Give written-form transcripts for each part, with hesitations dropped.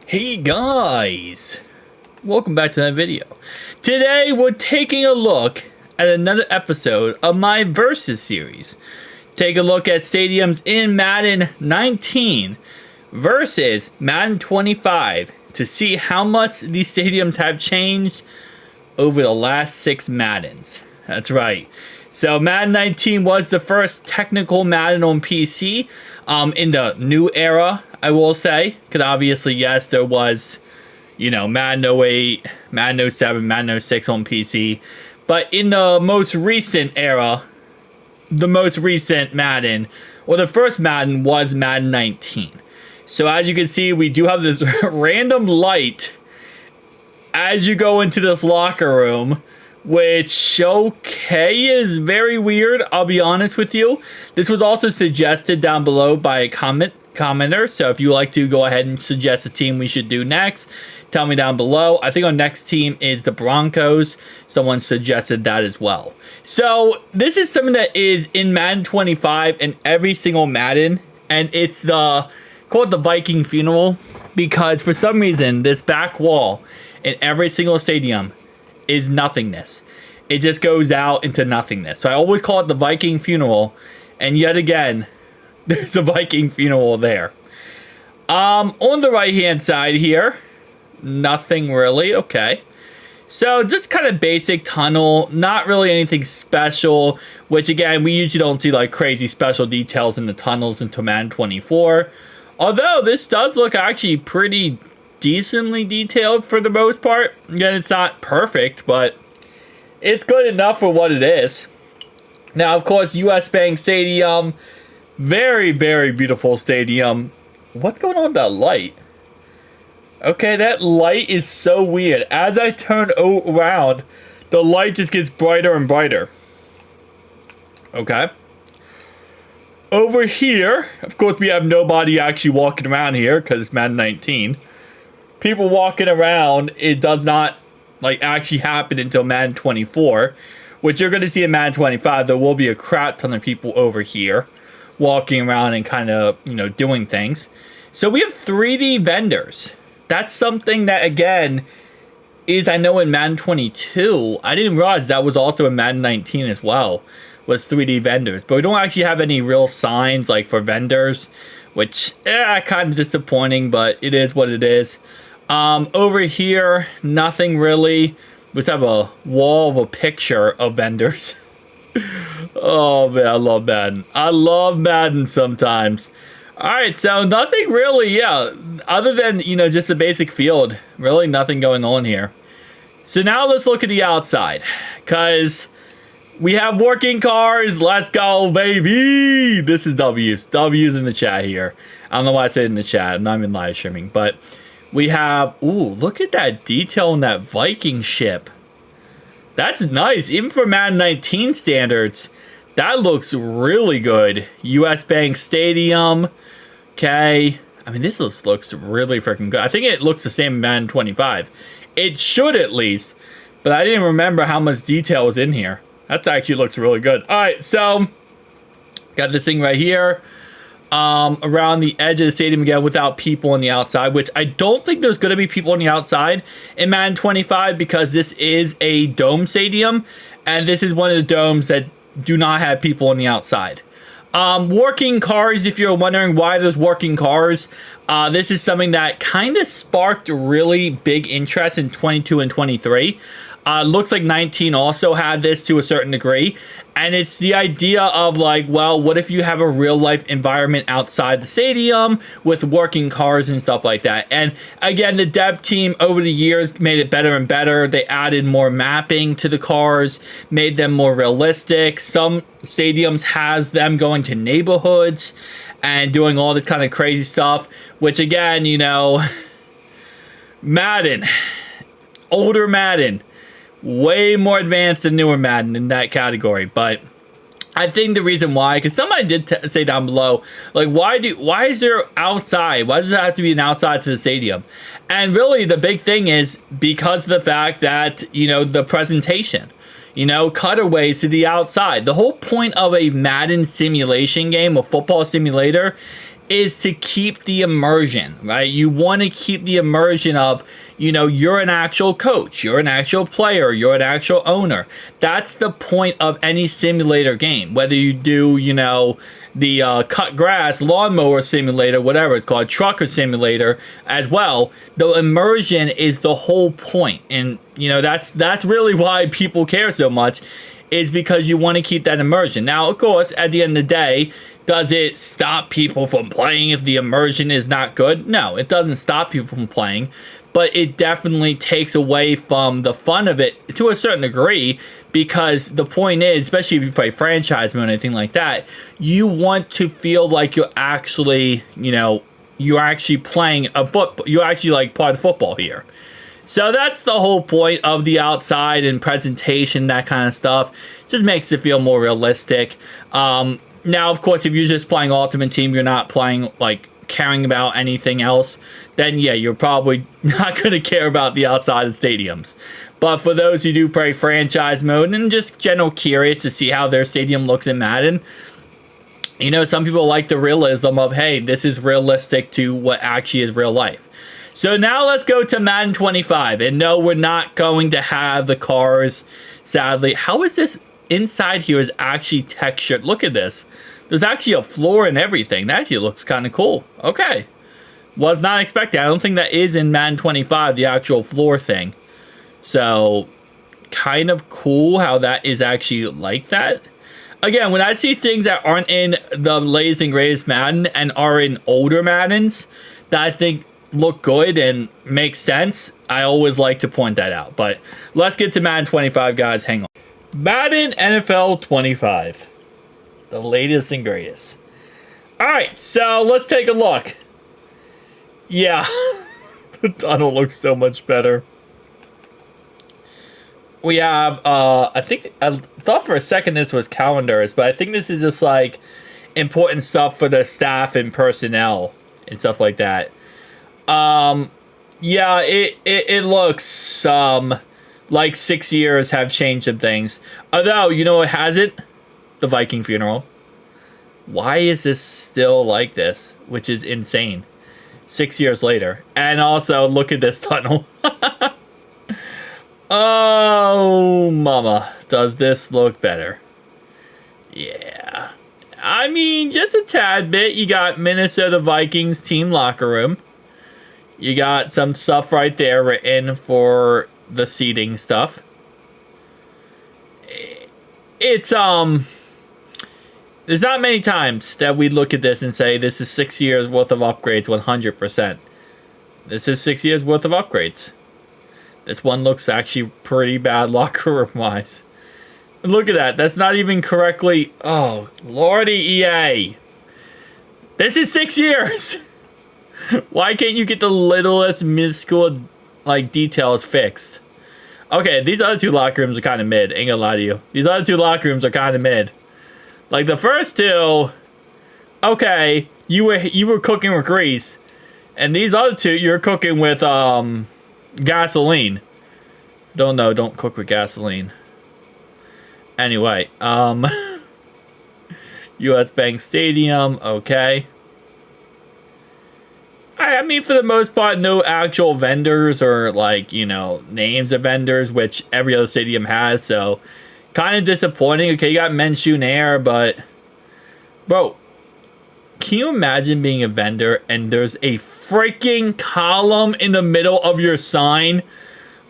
Hey guys, welcome back to that video. Today we're taking a look at another episode of my Versus series. Take a look at stadiums in Madden 19 versus Madden 25 to see how much these stadiums have changed over the last 6 Maddens. That's right. So Madden 19 was the first technical Madden on PC in the new era, I will say. Because obviously, yes, there was, Madden 08, Madden 07, Madden 06 on PC. But in the most recent era, the most recent Madden, or the first Madden, was Madden 19. So as you can see, we do have this random light as you go into this locker room, which, okay, is very weird, I'll be honest with you. This was also suggested down below by a commenter, so if you like to go ahead and suggest a team we should do next, tell me down below. I think our next team is the Broncos. Someone suggested that as well. So this is something that is in Madden 25 and every single Madden, and it's called the Viking funeral, because for some reason this back wall in every single stadium is nothingness. It just goes out into nothingness. So I always call it the Viking funeral, and yet again, there's a Viking funeral there. On the right hand side here, nothing really. Okay, so just kind of basic tunnel, not really anything special, which again, we usually don't see like crazy special details in the tunnels into Madden 24. Although this does look actually pretty decently detailed for the most part. Again, it's not perfect, but it's good enough for what it is. Now, of course, US Bank Stadium, very, very beautiful stadium. What's going on with that light? Okay, that light is so weird. As I turn around, the light just gets brighter and brighter. Okay. Over here, of course, we have nobody actually walking around here because it's Madden 19. People walking around, it does not actually happen until Madden 24, which you're going to see in Madden 25. There will be a crap ton of people over here walking around and kind of, doing things. So we have 3D vendors. That's something that, again, is, I know, in Madden 22. I didn't realize that was also in Madden 19 as well, was 3D vendors. But we don't actually have any real signs for vendors, which kind of disappointing, but it is what it is. Over here, nothing really. We just have a wall of a picture of vendors. Oh man, I love Madden. I love Madden sometimes. Alright, so nothing really, other than, just a basic field. Really nothing going on here. So now let's look at the outside, because we have working cars. Let's go, baby. This is W's. W's in the chat here. I don't know why I said it in the chat. I'm not even live streaming, but we have, ooh, look at that detail in that Viking ship. That's nice. Even for Madden 19 standards, that looks really good. US Bank Stadium. Okay. I mean, this looks really freaking good. I think it looks the same in Madden 25. It should at least, but I didn't remember how much detail was in here. That actually looks really good. All right, so got this thing right here. Around the edge of the stadium again without people on the outside, which I don't think there's going to be people on the outside in Madden 25 because this is a dome stadium, and this is one of the domes that do not have people on the outside. Working cars, if you're wondering why there's working cars, this is something that kind of sparked really big interest in 22 and 23. Looks like 19 also had this to a certain degree. And it's the idea of well, what if you have a real life environment outside the stadium with working cars and stuff like that? And again, the dev team over the years made it better and better. They added more mapping to the cars, made them more realistic. Some stadiums has them going to neighborhoods and doing all this kind of crazy stuff, which again, Madden, older Madden, way more advanced than newer Madden in that category. But I think the reason why, because somebody did say down below, why is there outside? Why does there have to be an outside to the stadium? And really, the big thing is because of the fact that, the presentation, cutaways to the outside. The whole point of a Madden simulation game, a football simulator, is to keep the immersion, right? You want to keep the immersion of, you know, you're an actual coach, you're an actual player, you're an actual owner. That's the point of any simulator game. Whether you do, you know, the cut grass, lawnmower simulator, whatever it's called, trucker simulator as well, the immersion is the whole point. And, you know, that's really why people care so much, is because you want to keep that immersion. Now, of course, at the end of the day, does it stop people from playing if the immersion is not good? No, it doesn't stop people from playing, but it definitely takes away from the fun of it to a certain degree, because the point is, especially if you play franchise mode or anything like that, you want to feel like you're actually, you know, you're actually playing a football, you're actually like part of football here. So that's the whole point of the outside and presentation, that kind of stuff. Just makes it feel more realistic. Now, of course, if you're just playing Ultimate Team, you're not playing, like, caring about anything else, then yeah, you're probably not going to care about the outside of stadiums. But for those who do play franchise mode and just general curious to see how their stadium looks in Madden, you know, some people like the realism of, hey, this is realistic to what actually is real life. So now let's go to Madden 25. And no, we're not going to have the cars, sadly. How is this inside here is actually textured? Look at this. There's actually a floor and everything. That actually looks kind of cool. Okay. Was not expecting. I don't think that is in Madden 25, the actual floor thing. So, kind of cool how that is actually like that. Again, when I see things that aren't in the latest and greatest Madden and are in older Maddens that I think look good and make sense, I always like to point that out. But let's get to Madden 25, guys. Hang on. Madden NFL 25. The latest and greatest. Alright, so let's take a look. Yeah. The tunnel looks so much better. We have, I thought for a second this was calendars, but I think this is just like important stuff for the staff and personnel and stuff like that. Yeah, it looks, like 6 years have changed some things. Although, you know what hasn't? The Viking funeral. Why is this still like this? Which is insane. 6 years later. And also, look at this tunnel. Oh, mama. Does this look better? Yeah. I mean, just a tad bit. You got Minnesota Vikings team locker room. You got some stuff right there written for the seating stuff. It's, there's not many times that we look at this and say, this is 6 years worth of upgrades, 100%. This is 6 years worth of upgrades. This one looks actually pretty bad locker room-wise. Look at that. That's not even correctly... Oh, lordy EA. This is 6 years. Why can't you get the littlest mid-school, like, details fixed? Okay, these other two locker rooms are kind of mid. Ain't gonna lie to you. These other two locker rooms are kind of mid. Like, the first two... Okay, you were cooking with grease. And these other two, you're cooking with, gasoline. Don't cook with gasoline. Anyway, US Bank Stadium, okay. I mean, for the most part, no actual vendors or, like, you know, names of vendors, which every other stadium has, so kind of disappointing. Okay, you got Minshew Air, but, bro, can you imagine being a vendor and there's a freaking column in the middle of your sign?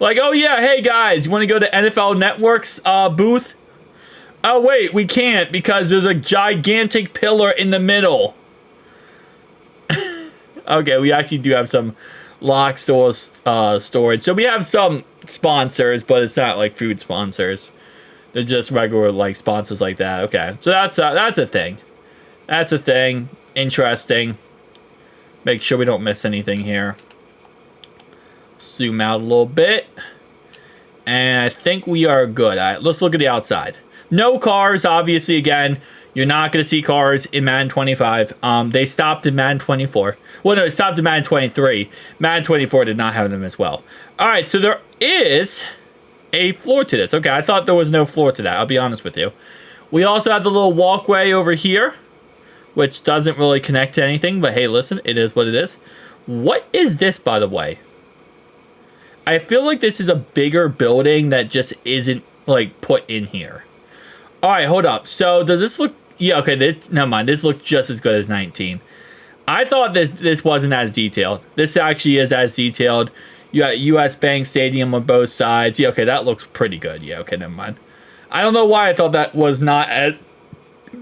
Like, oh yeah, hey guys, you want to go to NFL Network's booth? Oh wait, we can't because there's a gigantic pillar in the middle. Okay, we actually do have some lock stores storage. So we have some sponsors, but it's not like food sponsors. They're just regular like sponsors like that. Okay, so that's a thing. That's a thing. Interesting. Make sure we don't miss anything here. Zoom out a little bit. And I think we are good. All right, let's look at the outside. No cars, obviously, again. You're not going to see cars in Madden 25. They stopped in Madden 24. Well, no, they stopped in Madden 23. Madden 24 did not have them as well. All right, so there is a floor to this. Okay, I thought there was no floor to that. I'll be honest with you. We also have the little walkway over here, which doesn't really connect to anything, but hey, listen, it is what it is. What is this, by the way? I feel like this is a bigger building that just isn't, like, put in here. Alright, hold up. So, does this look... Yeah, okay, never mind. This looks just as good as 19. I thought this wasn't as detailed. This actually is as detailed. You got US Bank Stadium on both sides. Yeah, okay, that looks pretty good. Yeah, okay, never mind. I don't know why I thought that was not as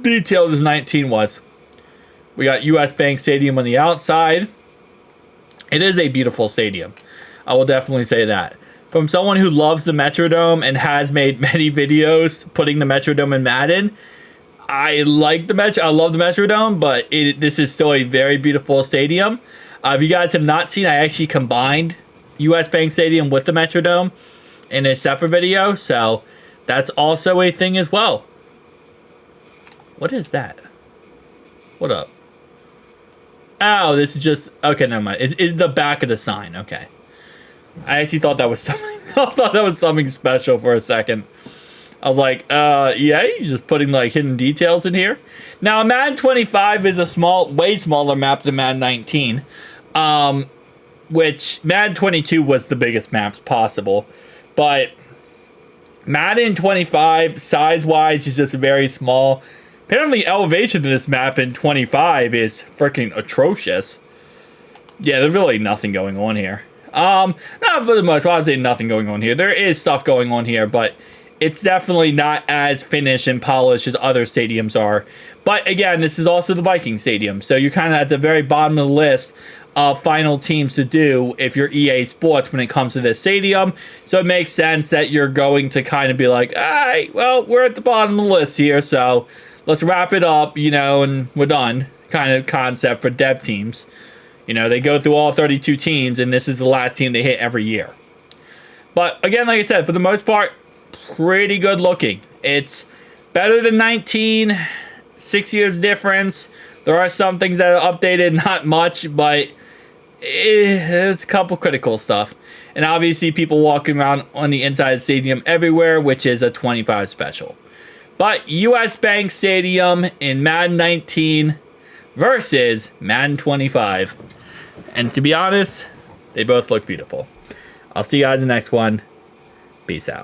detailed as 19 was. We got US Bank Stadium on the outside. It is a beautiful stadium. I will definitely say that. From someone who loves the Metrodome and has made many videos putting the Metrodome in Madden, I like I love the Metrodome, but this is still a very beautiful stadium. If you guys have not seen, I actually combined US Bank Stadium with the Metrodome in a separate video, so that's also a thing as well. What is that? What up? Oh, this is just... Okay, never mind. It's the back of the sign. Okay. I actually thought that was something... I thought that was something special for a second. I was like, yeah, you're just putting, like, hidden details in here. Now, Madden 25 is a way smaller map than Madden 19. Which, Madden 22 was the biggest maps possible. But Madden 25, size-wise, is just very small. Apparently, elevation in this map in 25 is freaking atrocious. Yeah, there's really nothing going on here. Not for the most part, I'd say nothing going on here. There is stuff going on here, but it's definitely not as finished and polished as other stadiums are. But again, this is also the Vikings stadium, so you're kind of at the very bottom of the list of final teams to do if you're EA Sports when it comes to this stadium. So it makes sense that you're going to kind of be like, all right, well, we're at the bottom of the list here, so let's wrap it up, you know, and we're done. Kind of concept for dev teams. You know, they go through all 32 teams, and this is the last team they hit every year. But again, like I said, for the most part, pretty good looking. It's better than 19, 6 years difference. There are some things that are updated, not much, but it's a couple critical stuff. And obviously, people walking around on the inside of the stadium everywhere, which is a 25 special. But US Bank Stadium in Madden 19 versus Madden 25. And to be honest, they both look beautiful. I'll see you guys in the next one. Peace out.